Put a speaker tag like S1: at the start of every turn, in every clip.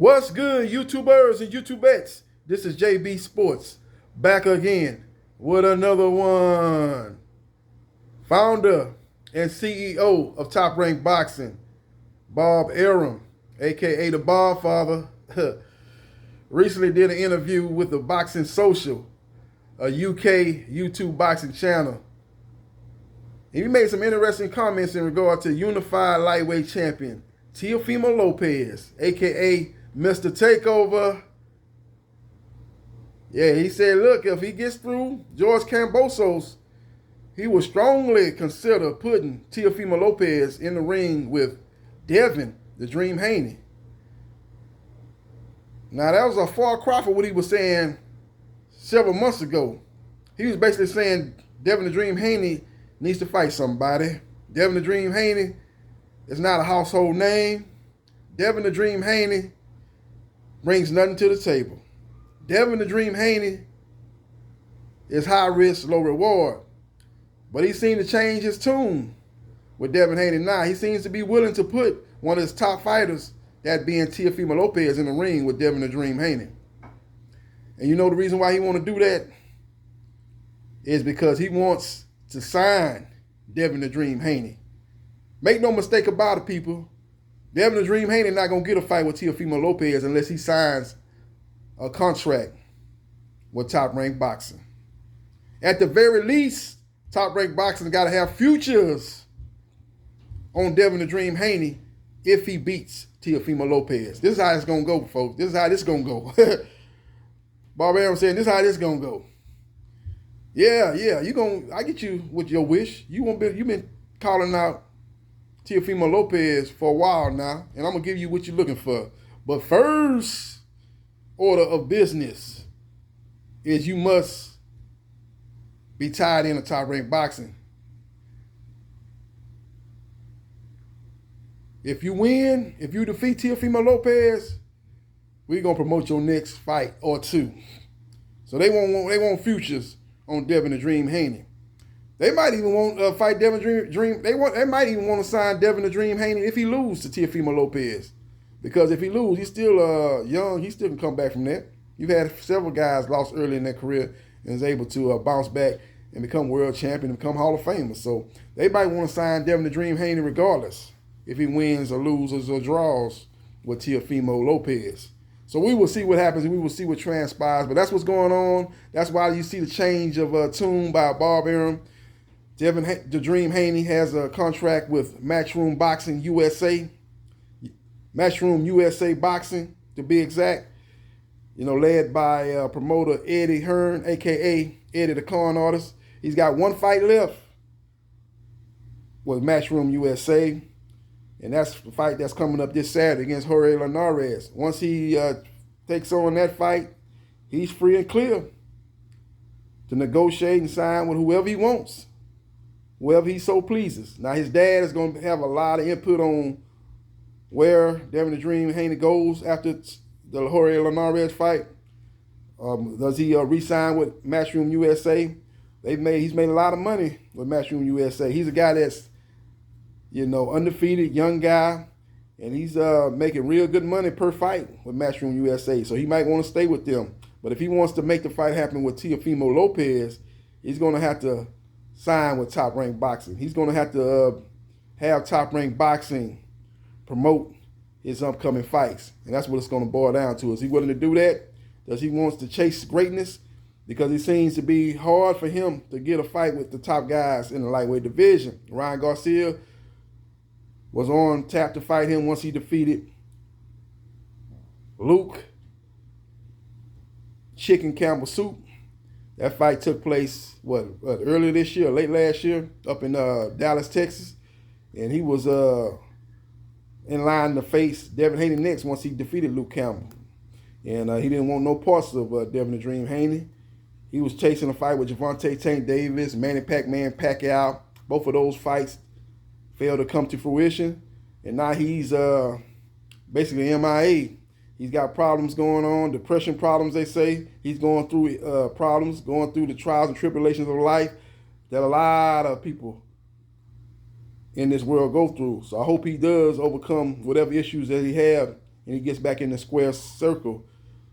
S1: What's good, YouTubers and YouTubettes? This is JB Sports back again with another one. Founder and CEO of Top Rank Boxing, Bob Arum, aka the Bob Father, recently did an interview with the Boxing Social, a UK YouTube boxing channel. And he made some interesting comments in regard to unified lightweight champion Teofimo Lopez, aka Mr. Takeover. Yeah, he said, look, if he gets through George Kambosos, he will strongly consider putting Teofimo Lopez in the ring with Devin, the Dream Haney. Now, that was a far cry from what he was saying several months ago. He was basically saying Devin, the Dream Haney needs to fight somebody. Devin, the Dream Haney is not a household name. Devin, the Dream Haney brings nothing to the table. Devin, the Dream Haney is high risk, low reward. But he seemed to change his tune with Devin Haney now. He seems to be willing to put one of his top fighters, that being Teofimo Lopez, in the ring with Devin, the Dream Haney. And you know the reason why he want to do that is because he wants to sign Devin, the Dream Haney. Make no mistake about it, people. Devin, the Dream Haney not going to get a fight with Teofimo Lopez unless he signs a contract with Top Rank Boxing. At the very least, Top Rank Boxing got to have futures on Devin, the Dream Haney if he beats Teofimo Lopez. This is how it's going to go, folks. This is how this is going to go. Bob Arum saying, this is how this is going to go. Yeah, I get you with your wish. You've been calling out Teofimo Lopez for a while now, and I'm going to give you what you're looking for. But first order of business is you must be tied into Top Rank Boxing. If you win, if you defeat Teofimo Lopez, we're going to promote your next fight or two. So they want futures on Devin, the Dream Haney. They might even want to fight Devin Dream. They might even want to sign Devin, the Dream Haney if he loses to Teofimo Lopez. Because if he loses, he's still young. He still can come back from that. You've had several guys lost early in their career and is able to bounce back and become world champion and become Hall of Famers. So they might want to sign Devin, the Dream Haney regardless if he wins or loses or draws with Teofimo Lopez. So we will see what happens and we will see what transpires. But that's what's going on. That's why you see the change of tune by Bob Arum. Devin, the Dream Haney, has a contract with Matchroom Boxing USA. Matchroom USA Boxing, to be exact. You know, led by promoter Eddie Hearn, a.k.a. Eddie the Con Artist. He's got one fight left with Matchroom USA. And that's the fight that's coming up this Saturday against Jorge Linares. Once he takes on that fight, he's free and clear to negotiate and sign with whoever he wants, whoever he so pleases. Now, his dad is going to have a lot of input on where Devin, the Dream Haney goes after the Jorge Linares fight. Does he re-sign with Matchroom USA? He's made a lot of money with Matchroom USA. He's a guy that's, undefeated, young guy, and he's making real good money per fight with Matchroom USA. So he might want to stay with them. But if he wants to make the fight happen with Teofimo Lopez, he's going to have to sign with Top Rank Boxing. He's going to have Top Rank Boxing promote his upcoming fights. And that's what it's going to boil down to. Is he willing to do that? Does he wants to chase greatness? Because it seems to be hard for him to get a fight with the top guys in the lightweight division. Ryan Garcia was on tap to fight him once he defeated Luke Chicken Campbell Soup. That fight took place, earlier this year, late last year, up in Dallas, Texas. And he was in line to face Devin Haney next once he defeated Luke Campbell. And he didn't want no parts of Devin, the Dream Haney. He was chasing a fight with Gervonta Tank Davis, Manny Pac-Man Pacquiao. Both of those fights failed to come to fruition. And now he's basically MIA. He's got problems going on, depression problems, they say. He's going through problems, going through the trials and tribulations of life that a lot of people in this world go through. So I hope he does overcome whatever issues that he had and he gets back in the square circle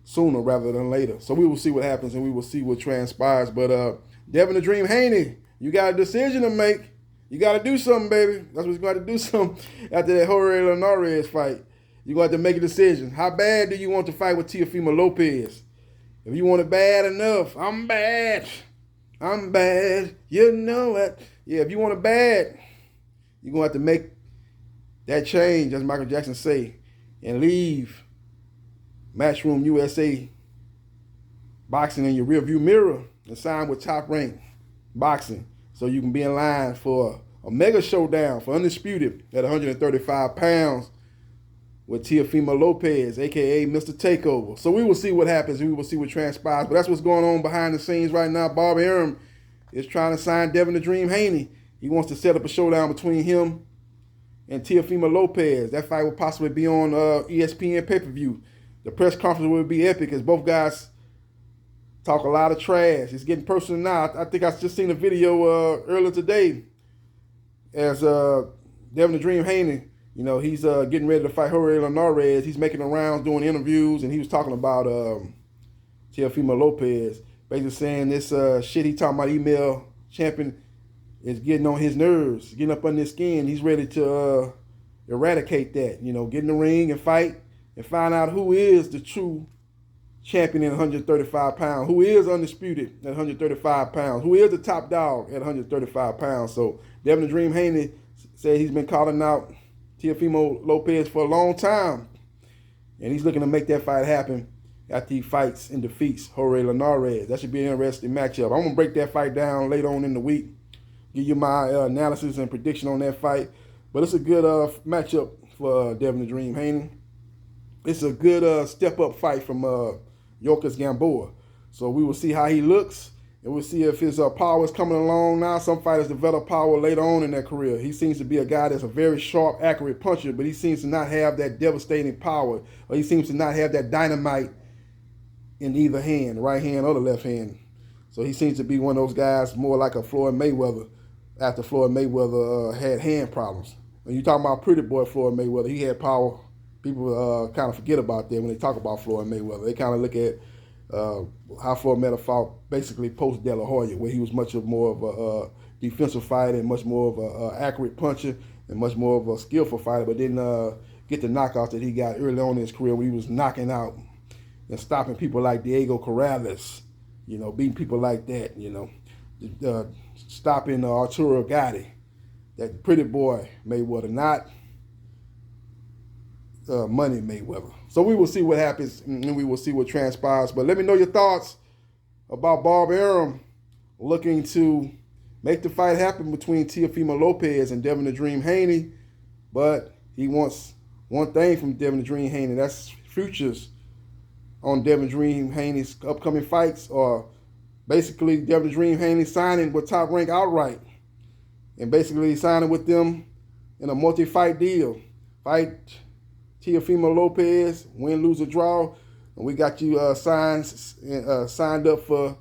S1: sooner rather than later. So we will see what happens, and we will see what transpires. But Devin the Dream Haney, you got a decision to make. You got to do something, baby. That's what you got to do something after that Jorge Linares fight. You're going to have to make a decision. How bad do you want to fight with Teofimo Lopez? If you want it bad enough, I'm bad. I'm bad. You know it. Yeah, if you want it bad, you're going to have to make that change, as Michael Jackson say, and leave Matchroom USA Boxing in your rearview mirror and sign with Top Rank Boxing so you can be in line for a mega showdown for Undisputed at 135 pounds with Teofimo Lopez, a.k.a. Mr. Takeover. So we will see what happens, and we will see what transpires. But that's what's going on behind the scenes right now. Bob Arum is trying to sign Devin the Dream Haney. He wants to set up a showdown between him and Teofimo Lopez. That fight will possibly be on ESPN pay-per-view. The press conference will be epic as both guys talk a lot of trash. It's getting personal now. I think I just seen a video earlier today as Devin the Dream Haney, you know, he's getting ready to fight Jorge Linares. He's making the rounds, doing interviews, and he was talking about Teofimo Lopez, basically saying this shit he talking about email champion is getting on his nerves, getting up under his skin. He's ready to eradicate that, you know, get in the ring and fight and find out who is the true champion at 135 pounds, who is undisputed at 135 pounds, who is the top dog at 135 pounds. So Devin the Dream Haney said he's been calling out Teofimo Lopez for a long time, and he's looking to make that fight happen after he fights and defeats Jorge Linares. That should be an interesting matchup. I'm going to break that fight down later on in the week, give you my analysis and prediction on that fight. But it's a good matchup for Devin the Dream Haney. It's a good step-up fight from Yorkers Gamboa. So we will see how he looks, and we'll see if his power is coming along now. Some fighters develop power later on in their career. He seems to be a guy that's a very sharp, accurate puncher, but he seems to not have that devastating power, or he seems to not have that dynamite in either hand, the right hand or the left hand. So he seems to be one of those guys more like a Floyd Mayweather after Floyd Mayweather had hand problems. When you talk about pretty boy Floyd Mayweather, he had power. People kind of forget about that when they talk about Floyd Mayweather. They kind of look at how Floyd Mayweather fought basically post De La Hoya, where he was much more of a defensive fighter and much more of a accurate puncher and much more of a skillful fighter, but didn't get the knockouts that he got early on in his career, where he was knocking out and stopping people like Diego Corrales, you know, beating people like that, you know, stopping Arturo Gatti, that pretty boy Mayweather, not Money Mayweather. So we will see what happens, and we will see what transpires. But let me know your thoughts about Bob Arum looking to make the fight happen between Teofimo Lopez and Devin the Dream Haney. But he wants one thing from Devin the Dream Haney. That's futures on Devin Dream Haney's upcoming fights, or basically Devin Dream Haney signing with Top Rank outright, and basically signing with them in a multi-fight deal. Fight Teofimo Lopez, win, lose, or draw, and we got you signed up for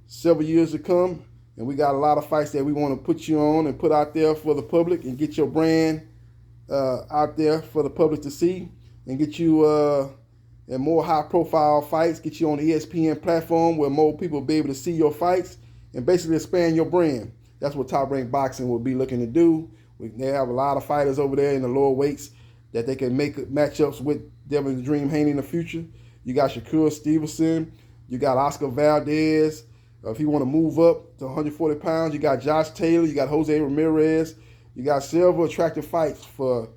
S1: several years to come, and we got a lot of fights that we want to put you on and put out there for the public and get your brand out there for the public to see, and get you in more high-profile fights, get you on the ESPN platform where more people will be able to see your fights and basically expand your brand. That's what Top Rank Boxing will be looking to do. They have a lot of fighters over there in the lower weights that they can make matchups with Devin the Dream Haney in the future. You got Shakur Stevenson. You got Oscar Valdez. If you want to move up to 140 pounds, you got Josh Taylor. You got Jose Ramirez. You got several attractive fights for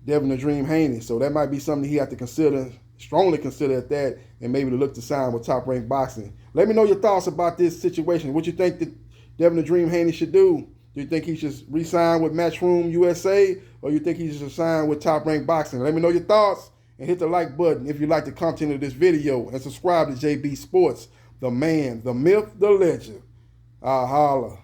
S1: Devin the Dream Haney. So that might be something he has to consider, strongly consider at that, and maybe to look to sign with Top Rank Boxing. Let me know your thoughts about this situation. What you think that Devin the Dream Haney should do? Do you think he should re-sign with Matchroom USA, or you think he should sign with Top Rank Boxing? Let me know your thoughts, and hit the like button if you like the content of this video, and subscribe to JB Sports, the man, the myth, the legend. I'll holla.